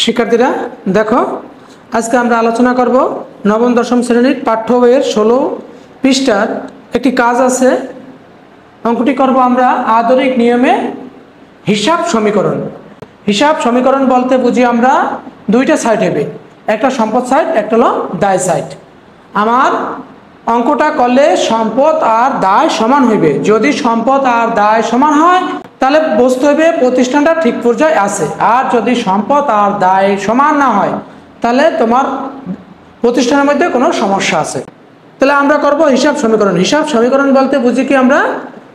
শিক্ষার্থীরা দেখো, আজকে আমরা আলোচনা করব নবম দশম শ্রেণীর পাঠ্য বইয়ের 16 পৃষ্ঠার একটি কাজ আছে। অঙ্কটি করব আমরা আধুনিক নিয়মে হিসাব সমীকরণ। হিসাব সমীকরণ বলতে বুঝি আমরা দুইটা সাইড হবে, একটা সম্পদ সাইড, একটা হলো দায় সাইড। আমার অঙ্কটা করলে সম্পদ আর দায় সমান হইবে। যদি সম্পদ আর দায় সমান হয় তাহলে বুঝতে হবে প্রতিষ্ঠানটা ঠিক পর্যায়ে আছে। আর যদি সম্পদ আর দায় সমান না হয় তাহলে তোমার প্রতিষ্ঠানের মধ্যে কোনো সমস্যা আছে। তাহলে আমরা করব হিসাব সমীকরণ। হিসাব সমীকরণ বলতে বুঝি কি আমরা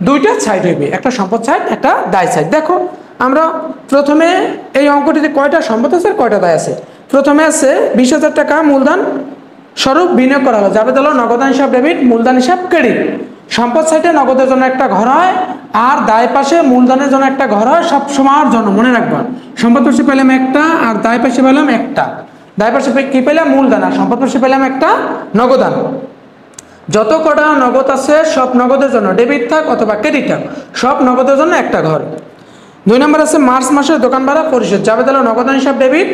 দুইটা সাইড হইবে, একটা সম্পদ সাইড, একটা দায় সাইড। দেখো, আমরা প্রথমে এই অঙ্কটিতে কয়টা সম্পদ আছে আর কয়টা দায় আছে। প্রথমে আছে 20,000 টাকা মূলধন স্বরূপ বিনিয়োগ করা হলো, যাবে হলো নগদান হিসাব ডেবিট, মূলধন হিসাব ক্রেডিট। সম্পদ সাইডে নগদের জন্য একটা ঘর হয় আর দায় পাশে মূলধনের জন্য একটা ঘর হয়, সব সময়ের জন্য মনে রাখবা। সম্পদ পাশে পেলাম একটা আর দায় পাশে পেলাম একটা। দায় পাশে কি পেলাম? মূলধন। আর সম্পদ পাশে পেলাম একটা নগদান। যত কটা নগদ আছে সব নগদের জন্য, ডেবিট থাক অথবা ক্রেডিট থাক, সব নগদের জন্য একটা ঘর। 2 নম্বর আছে মার্চ মাসের দোকান ভাড়া পরিশোধ, যাবে হলো নগদান হিসাব ডেবিট,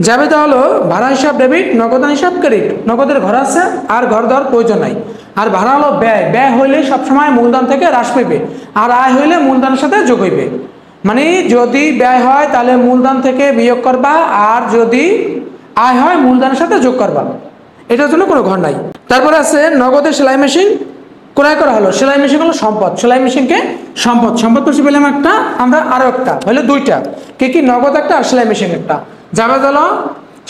যাবে হলো ভাড়া হিসাব ডেবিট, নগদান হিসাব ক্রেডিট। নগদের ঘর আছে আর ঘর দেওয়ার প্রয়োজন নাই। আর ভাড়া হলো ব্যয়, ব্যয় হইলে সবসময় মূলধন থেকে হ্রাস পাইবে, আর আয় হইলে মূলধনের সাথে যোগ হইবে। মানে যদি ব্যয় হয় তাহলে মূলধন থেকে বিয়োগ করবা, আর যদি আয় হয় মূলধনের সাথে যোগ করবা। এটার জন্য কোনো ঘর নাই। তারপরে আছে নগদের সেলাই মেশিন ক্রয় করা হলো। সেলাই মেশিন হলো সম্পদ, সেলাই মেশিনকে সম্পদ। সম্পদ পাশে পেলাম একটা, আমরা আরো একটা, হলো দুইটা। কি নগদ একটা আর সেলাই মেশিন একটা। যাবে হলো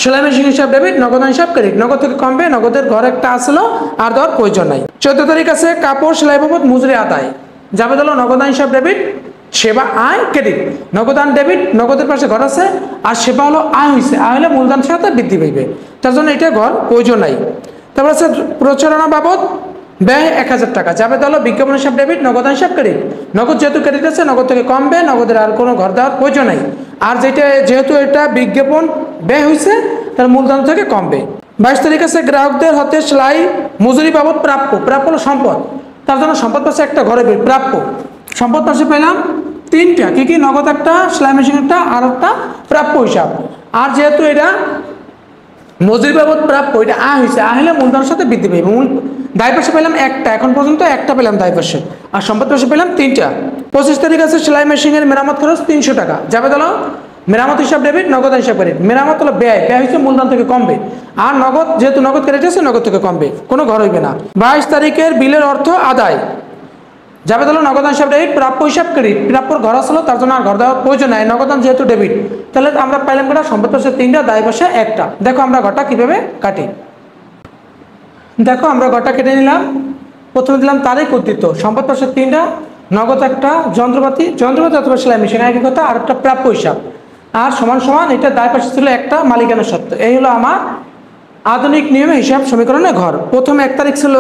সেলাই মেশিন হিসাব ডেবিট, নগদান হিসাব ক্রেডিট। নগদ থেকে কমবে, নগদের ঘর একটা আসলো আর দেওয়ার প্রয়োজন নাই। 14 তারিখ আছে কাপড় সেলাই বাবদ মজুরি আদায়, যাবে হলো নগদান হিসাব ডেবিট, সেবা আয় ক্রেডিট। নগদান ডেবিট, নগদের পাশে ঘর আছে, আর সেবা হলো আয় হয়েছে, আয় হলে মূলধনের সাথে বৃদ্ধি পাইবে, তার জন্য এটা ঘর প্রয়োজন নাই। তারপর আছে প্রচারণা বাবদ ব্যয় 1,000 টাকা, যাবে হলো বিজ্ঞাপন হিসাব ডেবিট, নগদান হিসাব ক্রেডিট। নগদ যেহেতু ক্রেডিট আছে নগদ থেকে কমবে, নগদের আর কোনো ঘর দেওয়ার প্রয়োজন নাই। আর যেহেতু এটা বিজ্ঞাপন ব্যয় হয়েছে তার মূলধন থেকে কমবে। 22 তারিখ আছে গ্রাহকদের হাতে সেলাই মজুরি বাবদ প্রাপ্য। প্রাপ্য হলো সম্পদ, তার জন্য সম্পদ পাশে একটা ঘরে প্রাপ্য। সম্পদ পাশে পেলাম তিনটা, কি নগদ একটা, সেলাই মেশিন একটা, আর একটা প্রাপ্য হিসাব। আর যেহেতু এটা মজুরি বাবদ প্রাপ্য, এটা আয় হয়েছে, আয় হলে মূলধনের সাথে বৃদ্ধি পাইবে। দায় পাশে পেলাম একটা, এখন পর্যন্ত একটা পেলাম দায় পাশে, আর সম্পদ পাশে পেলাম তিনটা। 25 তারিখ আছে সেলাই মেশিনের মেরামত খরচ 300 টাকা, যাবে হলো মেরামত হিসাব ডেবিট, নগদ হিসাব ক্রেডিট। মেরামত হলো ব্যয়, ব্যয় হচ্ছে মূলধন থেকে কমবে, আর নগদ যেহেতু নগদ ক্রেডিট আছে নগদ থেকে কমবে, কোনো ঘর হইবে না। 22 তারিখের বিলের অর্থ আদায়, যাবে হলো নগদান হিসাব ডেবিট, প্রাপ্য হিসাব ক্রেডিট। প্রাপ্যর ঘর আসলো তার জন্য আর ঘর দেওয়ার প্রয়োজন নাই, নগদান যেহেতু ডেবিট। তাহলে আমরা পাইলাম কটা? সম্পদ পাশে 3টা, দায় পাশে একটা। দেখো আমরা ঘরটা কিভাবে কাটি। দেখো আমরা ঘরটা কেটে নিলাম। প্রথমে দিলাম তারিখ উদ্ধৃত, সম্পদ পাশে 3টা, নগদ একটা, যন্ত্রপাতি অথবা সেলাই মেশিন একই কথা, আর একটা প্রাপ্য হিসাব, আর সমান সমান এটা দায় পাশে ছিল একটা, মালিকানা সত্ত্ব। এই হলো আমার আধুনিক নিয়মে হিসাব সমীকরণের ঘর। প্রথম 1 তারিখ ছিল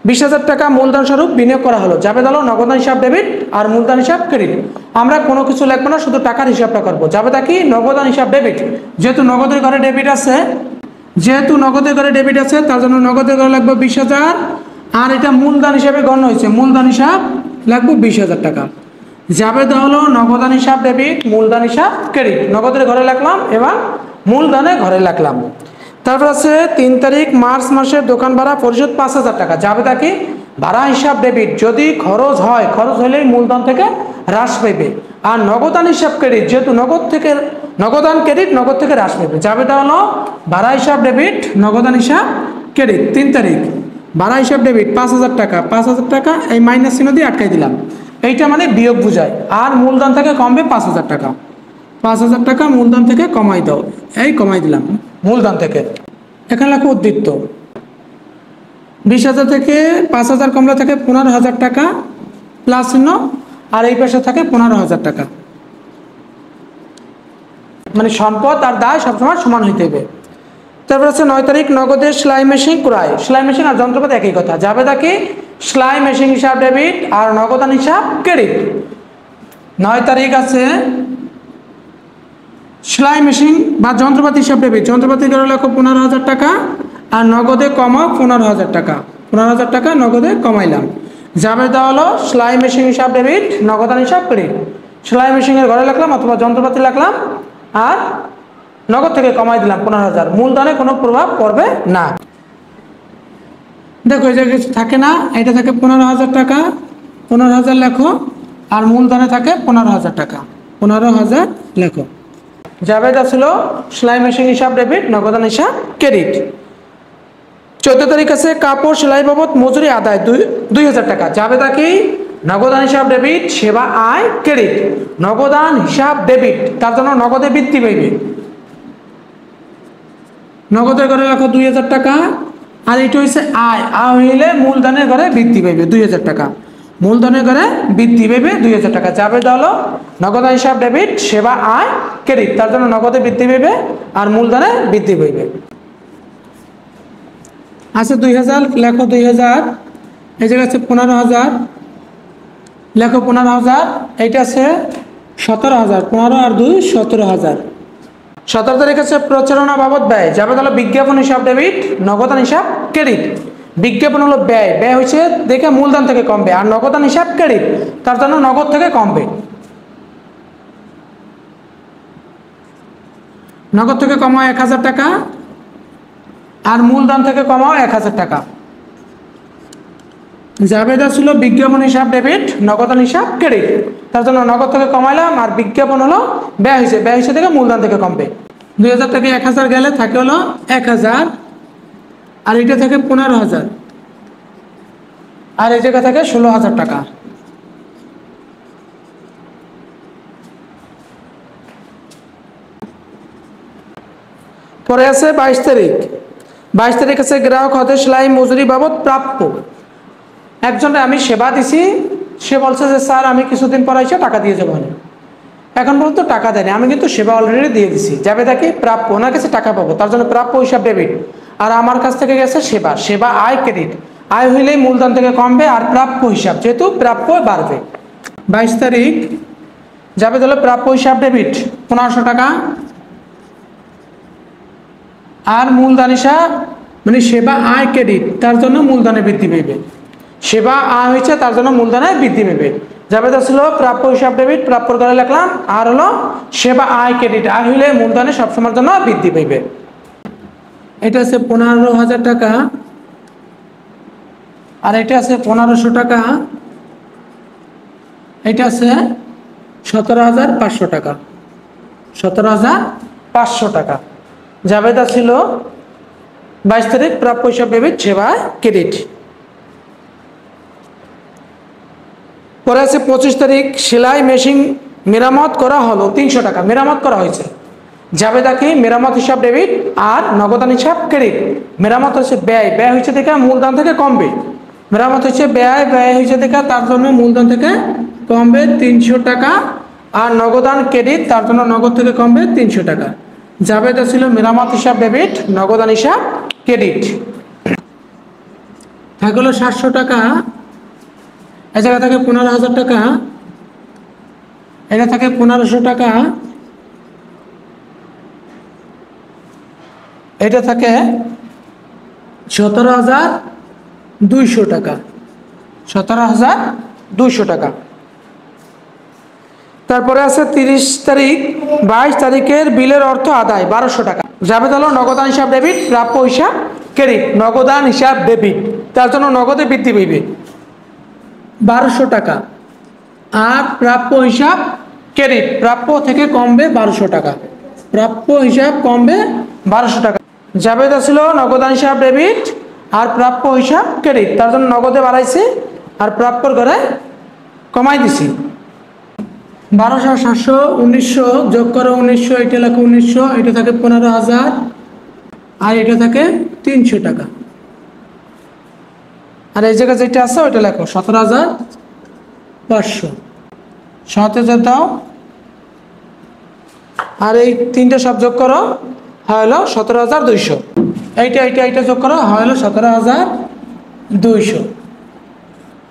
20,000 টাকা মূলধন স্বরূপ বিনিয়োগ করা হলো, যাবে হলো নগদান হিসাব ডেবিট আর মূলধন হিসাব ক্রেডিট। আমরা কোনো কিছু লিখবো না, শুধু টাকার হিসাবটা করবো। যাবে কি নগদান হিসাব ডেবিট, যেহেতু নগদের ঘরে ডেবিট আছে, তার জন্য নগদের ঘরে লাগবে 20,000, আর এটা মূলধন হিসাবে গণ্য হয়েছে, মূলধন হিসাব লাগবে 20,000 টাকা। যাবে হলো নগদান হিসাব ডেবিট, মূলধন হিসাব ক্রেডিট। নগদের ঘরে লাগলাম, এবার মূলধনের ঘরে লাগলাম। তারপর আছে 3 তারিখ মার্চ মাসের দোকান ভাড়া পরিশোধ 5,000 টাকা, যাবে কি ভাড়া হিসাব ডেবিট। যদি খরচ হয়, খরচ হলেই মূলধন থেকে হ্রাস পাইবে। আর নগদান হিসাব ক্রেডিট, যেহেতু নগদান ক্রেডিট, নগদ থেকে হ্রাস পাইবে। যাবে হলো ভাড়া হিসাব ডেবিট, নগদান হিসাব ক্রেডিট। 3 তারিখ ভাড়া হিসাব ডেবিট 5,000 টাকা, 5,000 টাকা এই মাইনাস চিহ্ন দিয়ে আটকাই দিলাম, এইটা মানে বিয়োগ বুঝায়। আর মূলধন থেকে কমবে 5,000 টাকা, 5,000 টাকা মূলধন থেকে কমাই দাও, এই কমাই দিলাম মূলধন থেকে। এখানে লেখো উদ্ধৃত, 20,000 থেকে 5,000 কমলে থাকে 15,000 টাকা প্লাস চিহ্ন, আর এই পাশে থাকে 15,000 টাকা। মানে সম্পদ আর দায় সবসময় সমান হইতে হবে। তারপর আছে 9 তারিখ নগদের সেলাই মেশিন ক্রয়। সেলাই মেশিন আর যন্ত্রপাতি একই কথা, যাবে কি সেলাই মেশিন হিসাব ডেবিট আর নগদান হিসাব ক্রেডিট। 9 তারিখ আছে সেলাই মেশিন বা যন্ত্রপাতি হিসাব ডেবিট, যন্ত্রপাতি করে লেখো 15,000 টাকা, আর নগদে কমাও 15,000 টাকা, 15,000 টাকা নগদে কমাইলাম। যাবে হলো সেলাই মেশিন হিসাব ডেবিট, নগদান হিসাব ক্রেডিট। সেলাই মেশিনের ঘরে লাগলাম অথবা যন্ত্রপাতি লাগলাম, আর নগদ থেকে কমাই দিলাম 15,000, মূলধনে কোনো প্রভাব পড়বে না। দেখো এই যে কিছু থাকে না, এটা থাকে 15,000 টাকা, 15,000 লেখো, আর মূলধনে থাকে 15,000 টাকা, 15,000 লেখো। জাবেদ আসলো সেলাই মেশিন হিসাব ডেবিট, নগদান হিসাব ক্রেডিট। 14 তারিখ আছে কাপড় সেলাই বাবদ মজুরি আদায় 2,000 টাকা। জাবেদা কি? নগদান হিসাব ডেবিট, সেবা আয় ক্রেডিট। নগদান হিসাব ডেবিট, তার জন্য নগদে বৃদ্ধি পাইবে। নগদের ঘরে রাখো 2,000 টাকা, আর এটা হচ্ছে আয়, আয় হইলে মূলধনের ঘরে বৃদ্ধি পাইবে 2,000 টাকা, মূলধনের ঘরে বৃদ্ধি পাইবে 2,000 টাকা। জাবেদা হলো নগদান হিসাব ডেবিট, সেবা আয় ক্রেডিট, তার জন্য নগদে বৃদ্ধি পাইবে আর মূলধনে বৃদ্ধি পাইবে। আচ্ছা 2,000 লেখো, 2,000, এই জায়গায় আছে 15,000 লেখো, 15,000, এইটা আছে 17,000, 15 আর 2 17,000। 17 তারিখ আছে প্রচারণা বাবদ ব্যয়। যাবে তাহলে বিজ্ঞাপন হিসাব ডেবিট, নগদান হিসাব ক্রেডিট। বিজ্ঞাপন হলো ব্যয়, ব্যয় হচ্ছে দেখে মূলধন থেকে কমবে, আর নগদান হিসাব ক্রেডিট, তার জন্য নগদ থেকে কমবে। নগদ থেকে কমাও 1,000 টাকা, আর মূলধন থেকে কমাও 1,000 টাকা। জাবেদা ছিল বিজ্ঞাপন হিসাব ডেবিট, নগদান হিসাব ক্রেডিট, তার জন্য নগদ থেকে কমাইলাম, আর বিজ্ঞাপন হলো ব্যয় হয়েছে, ব্যয় হয়েছে থেকে মূলধন থেকে কমবে। 2,000 থেকে 1,000 গেলে থাকে হলো 1,000, আর এটা থেকে 15,000, আর এই জায়গা থেকে 16,000 টাকা। পরে আছে 22 তারিখ। 22 তারিখ আছে গ্রাহক হতে সেলাই মজুরি বাবদ প্রাপ্য। একজনকে আমি সেবা দিছি, সে বলছে যে স্যার আমি কিছুদিন পর এসে টাকা দিয়ে যাবো, এখন পর্যন্ত টাকা দেয়নি, আমি কিন্তু সেবা অলরেডি দিয়ে দিছি। যাবে তাকে প্রাপ্য, ওনার কাছে টাকা পাবো, তার জন্য প্রাপ্য হিসাব ডেবিট, আর আমার কাছ থেকে গেছে সেবা, সেবা আয় ক্রেডিট। আয় হইলেই মূলধন থেকে কমবে, আর প্রাপ্য হিসাব যেহেতু প্রাপ্য বাড়বে। 22 তারিখ যাবে তাহলে প্রাপ্য হিসাব ডেবিট 1500 টাকা, আর মূলধন হিসাব মানে সেবা আয় ক্রেডিট, তার জন্য মূলধনে বৃদ্ধি পাইবে। সেবা আয় হয়েছে তার জন্য মূলধনে বৃদ্ধি পাইবে। যাবে তো ছিল প্রাপ্য হিসাব ডেবিট, প্রাপ্যর ঘরে লিখলাম, আর হলো সেবা আয় ক্রেডিট, আয় হইলে মূলধনে সবসময়ের জন্য বৃদ্ধি পাইবে। এটা আছে 15,000 টাকা, আর এটা আছে 1,500 টাকা, এটা আছে 17,500 টাকা, 17,500 টাকা। জাবেদা ছিল 22 তারিখ প্রাপ্য হিসাব ডেবিট, সেবা ক্রেডিট। পরে আছে 25 তারিখ সেলাই মেশিন মেরামত করা হলো 300 টাকা, মেরামত করা হয়েছে। জাবেদা কি? মেরামত হিসাব ডেবিট, আর নগদান হিসাব ক্রেডিট। মেরামত হচ্ছে ব্যয়, ব্যয় হচ্ছে দেখে মূলধন থেকে কমবে। মেরামত হচ্ছে ব্যয়, ব্যয় হচ্ছে দেখে তার জন্য মূলধন থেকে কমবে 300 টাকা, আর নগদান ক্রেডিট, তার জন্য নগদ থেকে কমবে 300 টাকা। জাবেদা ছিল মেরামত হিসাব ডেবিট, নগদান হিসাব ক্রেডিট। থাকলো 700 টাকা, এই জায়গা থাকে 15,000 টাকা, এটা থাকে 1,500 টাকা, এটা থাকে 17,200 টাকা, 17,200 টাকা। তারপরে আছে 30 তারিখ 22 তারিখের বিলের অর্থ আদায় 1,200 টাকা। যাবে তাহলে নগদান হিসাব ডেবিট, প্রাপ্য হিসাব ক্রেডিট। নগদান হিসাব ডেবিট, তার জন্য নগদে বৃদ্ধি পাইবে 1,200 টাকা, আর প্রাপ্য হিসাব ক্রেডিট, প্রাপ্য থেকে কমবে 1,200 টাকা, প্রাপ্য হিসাব কমবে 1,200 টাকা। জাবেদা ছিল নগদান হিসাব ডেবিট, আর প্রাপ্য হিসাব ক্রেডিট, তার জন্য নগদে বাড়াইছি, আর প্রাপ্যর ঘরে কমাই দিছি। 1,200 700 1,900 যোগ করো 1,900, এটা লেখো 1,900, এটা থাকে 15,000, আর এটা থাকে 300 টাকা, আর এই জায়গায় যেটা আছে ওইটা লেখো 17,500। 7,000 দাও, আর এই তিনটে সব যোগ করো, হলো 17,200। এইটা যোগ করো, হলো 17,200।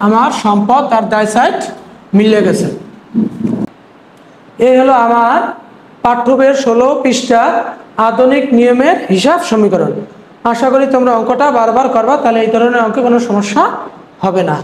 আমার সম্পদ আর দায় সাইড মিলে গেছে। এই হলো আমার পাঠ্যবইয়ের 16 পৃষ্ঠার আধুনিক নিয়মের হিসাব সমীকরণ। আশা করি তোমরা অঙ্কটা বারবার করবা, তাহলে এই ধরনের অঙ্কে কোনো সমস্যা হবে না।